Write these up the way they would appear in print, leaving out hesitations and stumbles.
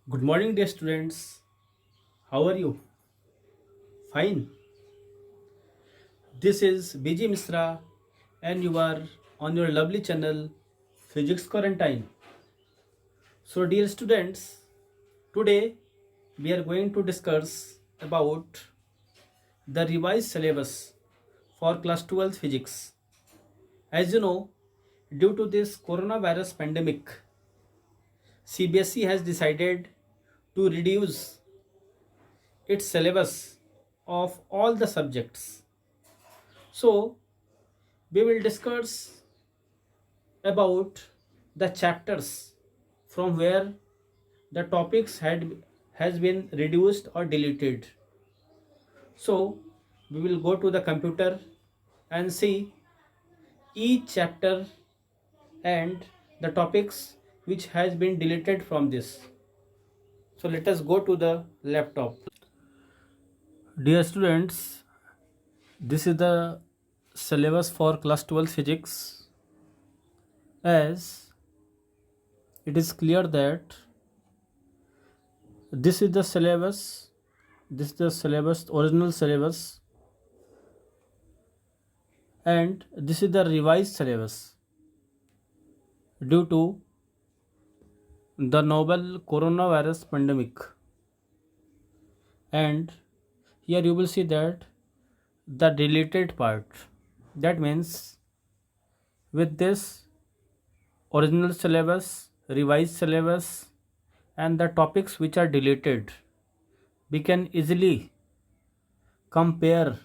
Good morning, dear students. How are you? Fine. This is BG Misra, and you are on your lovely channel, Physics Quarantine. So, dear students, today we are going to discuss about the revised syllabus for class 12 physics. As you know, due to this coronavirus pandemic, CBSE has decided to reduce its syllabus of all the subjects. So, we will discuss about the chapters from where the topics had has been reduced or deleted. So we will go to the computer and see each chapter and the topics which has been deleted from this. So let us go to the laptop. Dear students, this is the syllabus for class 12 physics. As it is clear that this is the syllabus, original syllabus, and this is the revised syllabus due to the novel coronavirus pandemic. And here you will see that the deleted part, that means with this original syllabus, revised syllabus, and the topics which are deleted, we can easily compare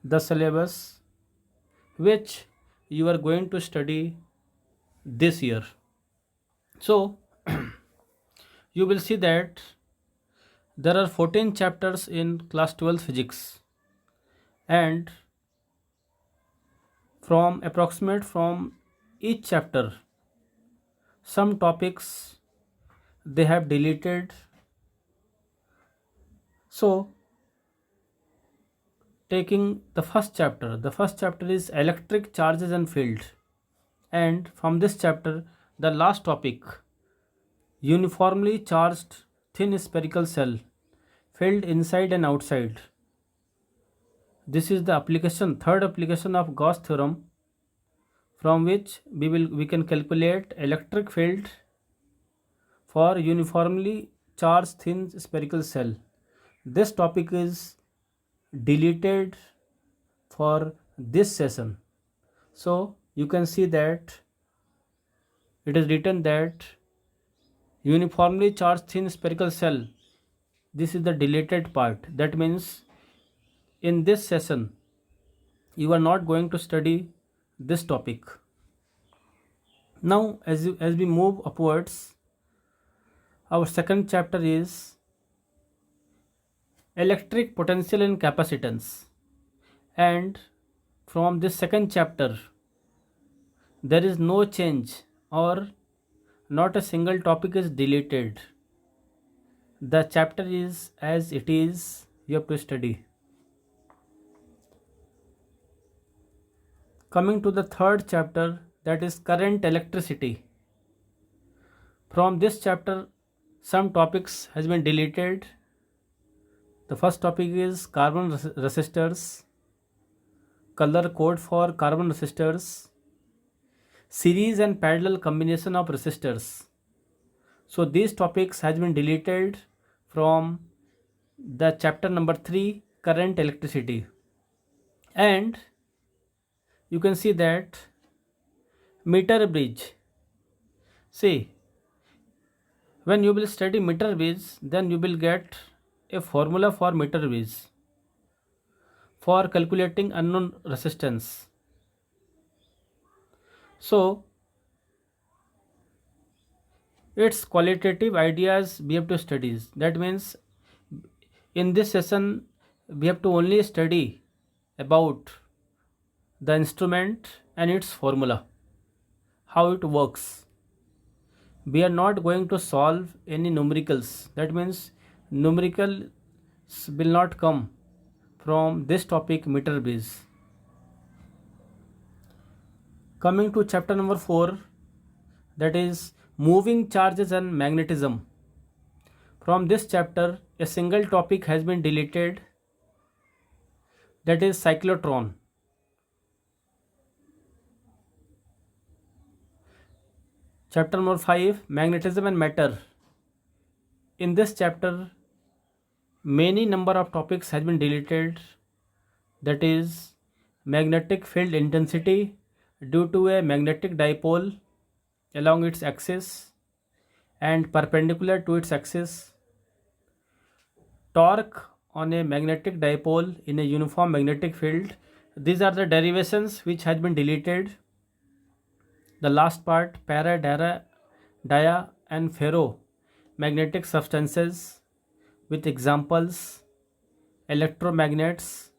the syllabus which you are going to study this year. So you will see that there are 14 chapters in class 12 physics, and from each chapter some topics they have deleted. So taking the first chapter is electric charges and field, and from this chapter the last topic, uniformly charged thin spherical cell filled inside and outside. This is the application, third application of Gauss theorem, from which we can calculate electric field for uniformly charged thin spherical cell. This topic is deleted for this session. So you can see that it is written that uniformly charged thin spherical cell, this is the deleted part. That means in this session you are not going to study this topic. Now as we move upwards, our second chapter is electric potential and capacitance, and from this second chapter there is no change, or not a single topic is deleted. The chapter is as it is, you have to study. Coming to the third chapter, that is current electricity. From this chapter some topics has been deleted. The first topic is carbon resistors, color code for carbon resistors, series and parallel combination of resistors. So these topics has been deleted from the chapter number 3, current electricity. And you can see that meter bridge. See, when you will study meter bridge, then you will get a formula for meter bridge for calculating unknown resistance. So its qualitative ideas we have to study. That means in this session we have to only study about the instrument and its formula, how it works. We are not going to solve any numericals. That means numericals will not come from this topic, meter bridge. Coming to chapter number 4, that is moving charges and magnetism. From this chapter, a single topic has been deleted, that is cyclotron. Chapter number 5, magnetism and matter. In this chapter, many number of topics has been deleted, that is magnetic field intensity due to a magnetic dipole along its axis and perpendicular to its axis, torque on a magnetic dipole in a uniform magnetic field. These are the derivations which has been deleted. The last part, para, dia and ferro magnetic substances with examples, electromagnets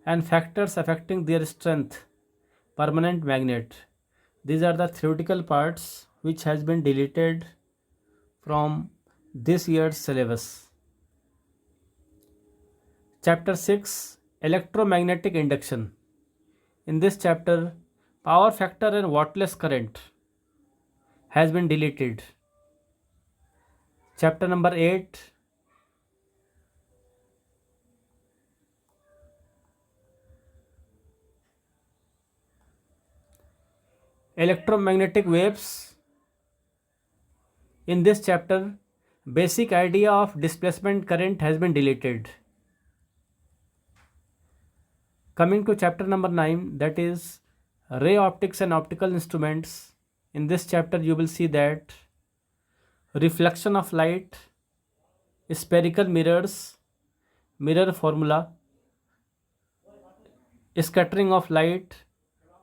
and factors affecting their strength, permanent magnet. These are the theoretical parts which has been deleted from this year's syllabus. Chapter 6, electromagnetic induction. In this chapter, power factor and wattless current has been deleted. Chapter number 8, electromagnetic waves. In this chapter, basic idea of displacement current has been deleted. Coming to chapter number 9, that is ray optics and optical instruments. In this chapter, you will see that reflection of light, spherical mirrors, mirror formula, scattering of light,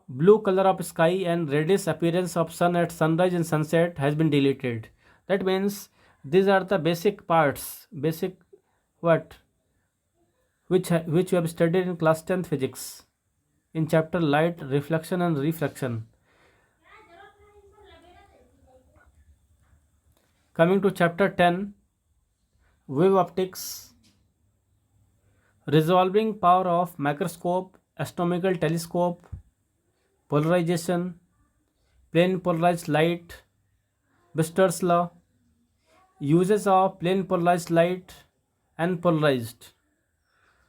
blue color of sky and reddish appearance of sun at sunrise and sunset has been deleted. That means these are the basic parts, basic what which you have studied in class 10th physics in chapter light, reflection and refraction. Coming to chapter 10, wave optics, resolving power of microscope, astronomical telescope, polarization, plane polarized light, Byster's law, uses of plane polarized light and polarized.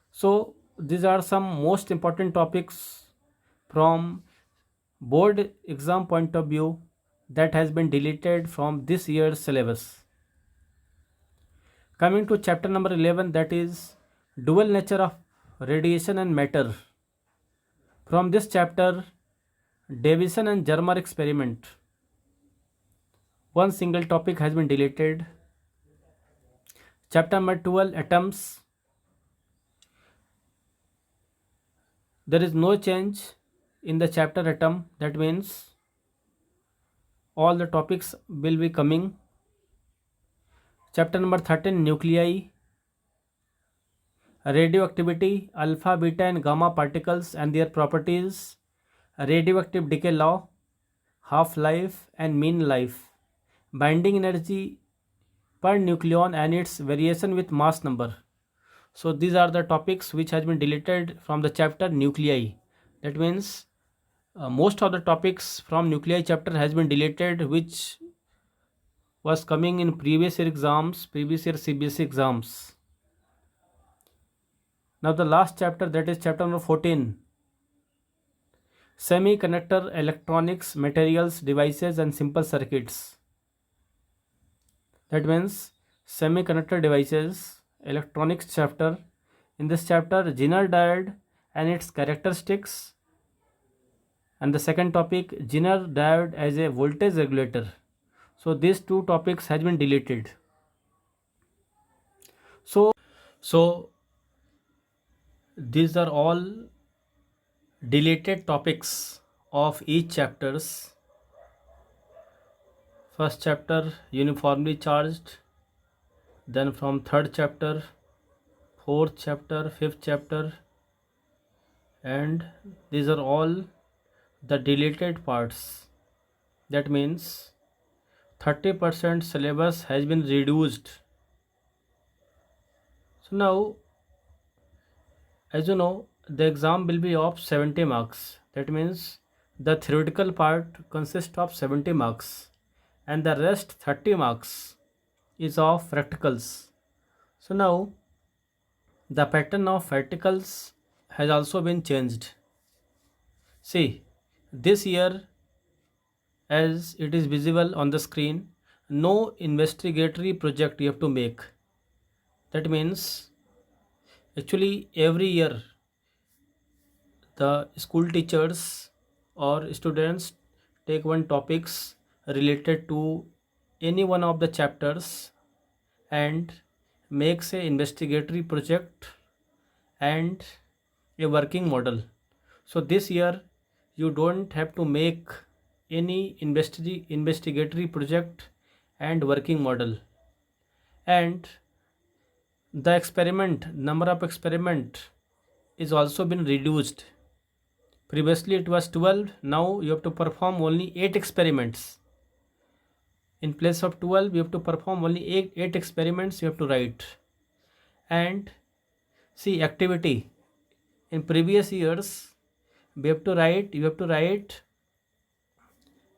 So these are some most important topics from board exam point of view that has been deleted from this year's syllabus. Coming to chapter number 11, that is dual nature of radiation and matter. From this chapter, Davison and Germer experiment, one single topic has been deleted. Chapter number 12, atoms. There is no change in the chapter atom. That means all the topics will be coming. Chapter number 13, nuclei, radioactivity, alpha, beta and gamma particles and their properties, radioactive decay law, half-life and mean life, binding energy per nucleon and its variation with mass number. So these are the topics which has been deleted from the chapter nuclei. That means most of the topics from nuclei chapter has been deleted, which was coming in previous year exams, previous year CBSE exams. Now the last chapter, that is chapter number 14, semiconductor, electronics, materials, devices and simple circuits. That means semiconductor devices, electronics chapter. In this chapter, Zener diode and its characteristics, and the second topic, Zener diode as a voltage regulator. So these two topics has been deleted. So these are all deleted topics of each chapters. First chapter, uniformly charged, then from third chapter, fourth chapter, fifth chapter, and these are all the deleted parts. That means 30% syllabus has been reduced. So now, as you know, the exam will be of 70 marks. That means the theoretical part consists of 70 marks and the rest 30 marks is of practicals. So now the pattern of articles has also been changed. See, this year, as it is visible on the screen, no investigatory project you have to make. That means actually every year the school teachers or students take one topics related to any one of the chapters and makes a investigatory project and a working model. So this year you don't have to make any investigatory project and working model, and the experiment number of experiment is also been reduced. Previously it was 12, now you have to perform only 8 experiments. In place of 12 you have to perform only 8 experiments you have to write. And see, activity in previous years you have to write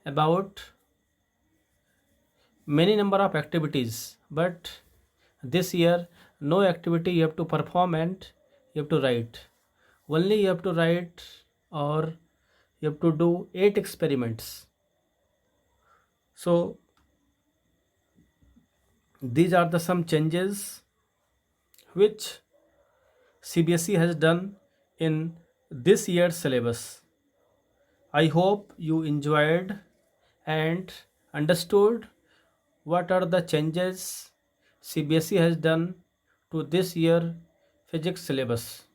about many number of activities, but this year no activity you have to perform and you have to write. Only you have to write, or you have to do 8 experiments. So these are the some changes which CBSE has done in this year's syllabus. I hope you enjoyed and understood what are the changes CBSE has done to this year physics syllabus.